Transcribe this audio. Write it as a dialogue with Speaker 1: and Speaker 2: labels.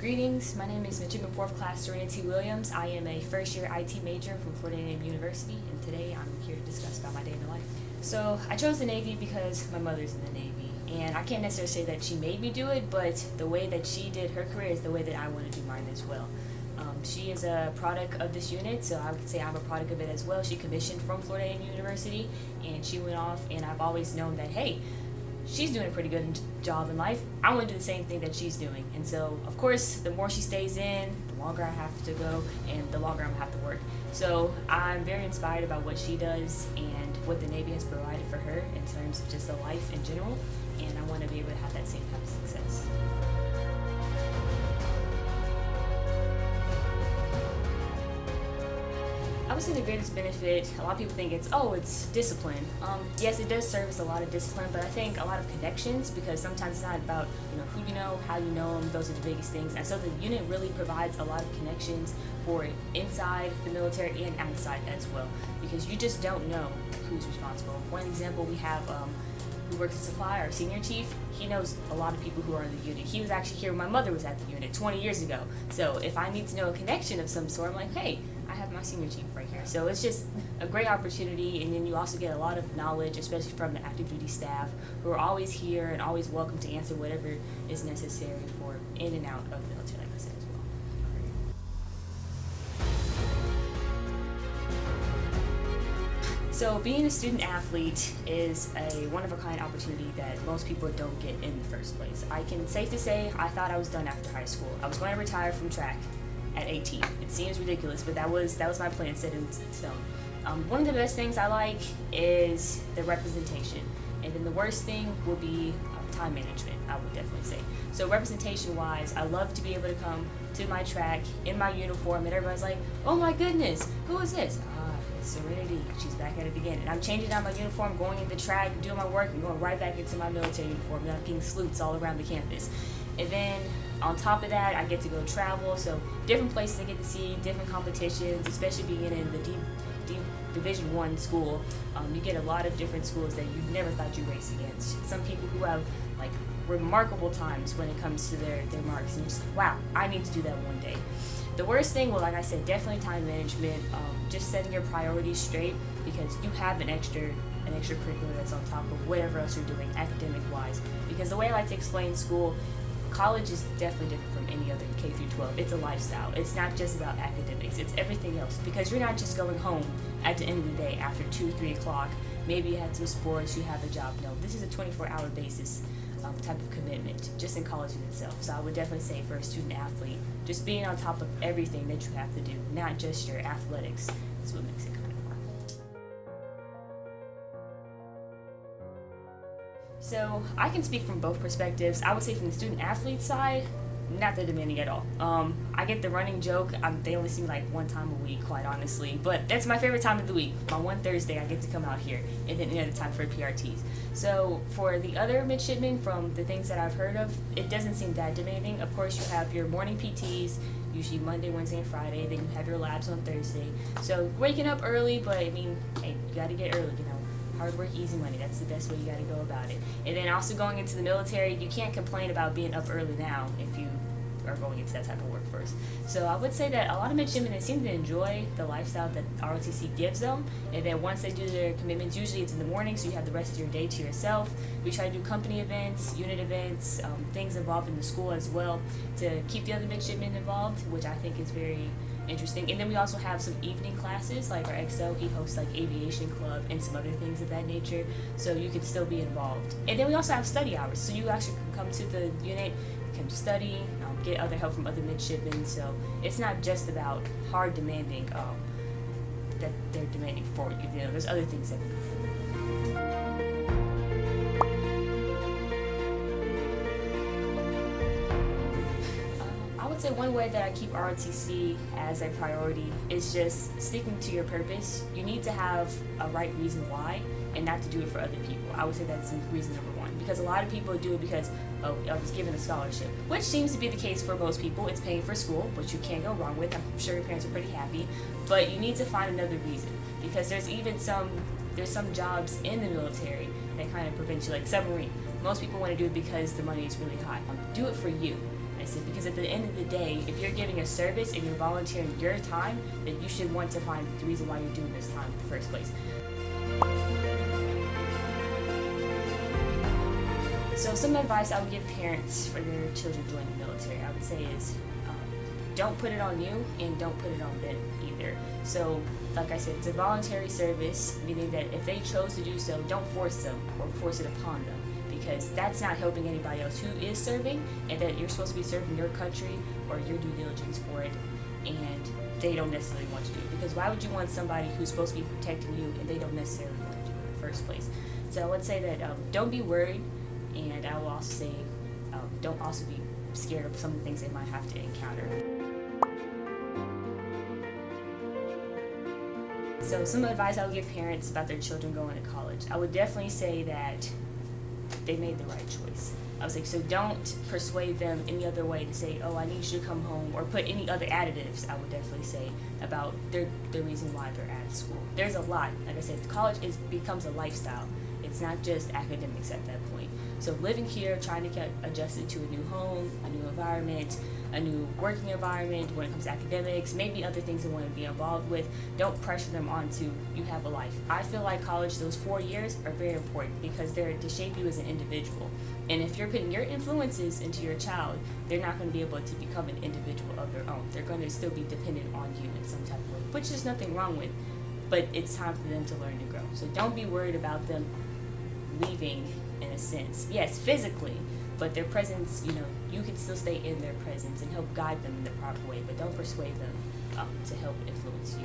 Speaker 1: Greetings, my name is Midshipman 4th Class Serenity Williams. I am a first-year IT major from Florida A&M University, and today I'm here to discuss about my day in the life. So I chose the Navy because my mother's in the Navy, and I can't necessarily say that she made me do it, but the way that she did her career is the way that I want to do mine as well. She is a product of this unit, so I would say I'm a product of it as well. She commissioned from Florida A&M University, and she went off, and I've always known that, hey, she's doing a pretty good job in life. I want to do the same thing that she's doing. And so, of course, the more she stays in, the longer I have to go and the longer I'm going to have to work. So I'm very inspired about what she does and what the Navy has provided for her in terms of just the life in general. And I want to be able to have that same type of success. I would say the greatest benefit, a lot of people think it's discipline. Yes, it does serve as a lot of discipline, but I think a lot of connections, because sometimes it's not about who you know, how you know them, those are the biggest things. And so the unit really provides a lot of connections for inside the military and outside as well, because you just don't know who's responsible. One example, we have who works at Supply, our senior chief. He knows a lot of people who are in the unit. He was actually here when my mother was at the unit 20 years ago. So if I need to know a connection of some sort, I'm like, hey, I have my senior chief right here. So it's just a great opportunity, and then you also get a lot of knowledge, especially from the active duty staff, who are always here and always welcome to answer whatever is necessary for in and out of the military, like I said as well. So being a student athlete is a one-of-a-kind opportunity that most people don't get in the first place. I can safely say I thought I was done after high school. I was going to retire from track at 18. It seems ridiculous, but that was my plan set in stone. One of the best things I like is the representation, and then the worst thing would be time management, I would definitely say. So representation-wise, I love to be able to come to my track in my uniform, and everybody's like, oh my goodness, who is this? It's Serenity, she's back at it again. And I'm changing out my uniform, going into track, doing my work, and going right back into my military uniform, and I'm getting salutes all around the campus. And then on top of that, I get to go travel, so different places I get to see, different competitions, especially being in the Division I school. You get a lot of different schools that you never thought you'd race against. Some people who have like remarkable times when it comes to their marks, and you're just like, wow, I need to do that one day. The worst thing, well, like I said, definitely time management, just setting your priorities straight, because you have an extracurricular that's on top of whatever else you're doing academic-wise. Because the way I like to explain school, college is definitely different from any other K through 12. It's a lifestyle. It's not just about academics. It's everything else, because you're not just going home at the end of the day after 2, 3 o'clock. Maybe you had some sports, you have a job. No, this is a 24-hour basis type of commitment just in college in itself. So I would definitely say for a student athlete, just being on top of everything that you have to do, not just your athletics, is what makes it kind of hard. So I can speak from both perspectives. I would say from the student athlete side, not that demanding at all. I get the running joke. They only see me like one time a week, quite honestly. But that's my favorite time of the week. On one Thursday, I get to come out here, and then another time for PRTs. So for the other midshipmen, from the things that I've heard of, it doesn't seem that demanding. Of course, you have your morning PTs, usually Monday, Wednesday, and Friday. Then you have your labs on Thursday. So waking up early, but I mean, hey, you got to get early, Hard work, easy money. That's the best way you got to go about it. And then also going into the military, you can't complain about being up early now if you are going into that type of work first. So I would say that a lot of midshipmen, they seem to enjoy the lifestyle that NROTC gives them. And then once they do their commitments, usually it's in the morning, so you have the rest of your day to yourself. We try to do company events, unit events, things involved in the school as well, to keep the other midshipmen involved, which I think is very interesting. And then we also have some evening classes, like our XO, he hosts like aviation club and some other things of that nature, so you can still be involved. And then we also have study hours, so you actually can come to the unit, you can study, get other help from other midshipmen. So it's not just about hard demanding that they're demanding for you. There's other things that we do. I would say one way that I keep ROTC as a priority is just sticking to your purpose. You need to have a right reason why, and not to do it for other people. I would say that's reason number one, because a lot of people do it because, I was given a scholarship, which seems to be the case for most people. It's paying for school, which you can't go wrong with. I'm sure your parents are pretty happy, but you need to find another reason, because there's some jobs in the military that kind of prevent you, like submarine. Most people want to do it because the money is really high. Do it for you. against it, because at the end of the day, if you're giving a service and you're volunteering your time, then you should want to find the reason why you're doing this time in the first place. So some advice I would give parents for their children joining the military, I would say is don't put it on you and don't put it on them either. So like I said, it's a voluntary service, meaning that if they chose to do so, don't force them or force it upon them, because that's not helping anybody else who is serving, and that you're supposed to be serving your country or your due diligence for it, and they don't necessarily want to do it. Because why would you want somebody who's supposed to be protecting you and they don't necessarily want to do it in the first place? So I would say that don't be worried, and I will also say don't also be scared of some of the things they might have to encounter. So some advice I would give parents about their children going to college. I would definitely say that they made the right choice. I would say, so don't persuade them any other way to say, oh, I need you to come home, or put any other additives, I would definitely say, about the reason why they're at school. There's a lot. Like I said, college becomes a lifestyle. It's not just academics at that point. So living here, trying to get adjusted to a new home, a new environment, a new working environment when it comes to academics, maybe other things they want to be involved with, don't pressure them onto, you have a life. I feel like college, those 4 years are very important because they're to shape you as an individual. And if you're putting your influences into your child, they're not going to be able to become an individual of their own. They're going to still be dependent on you in some type of way, which there's nothing wrong with, but it's time for them to learn and grow. So don't be worried about them leaving, in a sense. Yes, physically, but their presence, you can still stay in their presence and help guide them in the proper way, but don't persuade them to help influence you.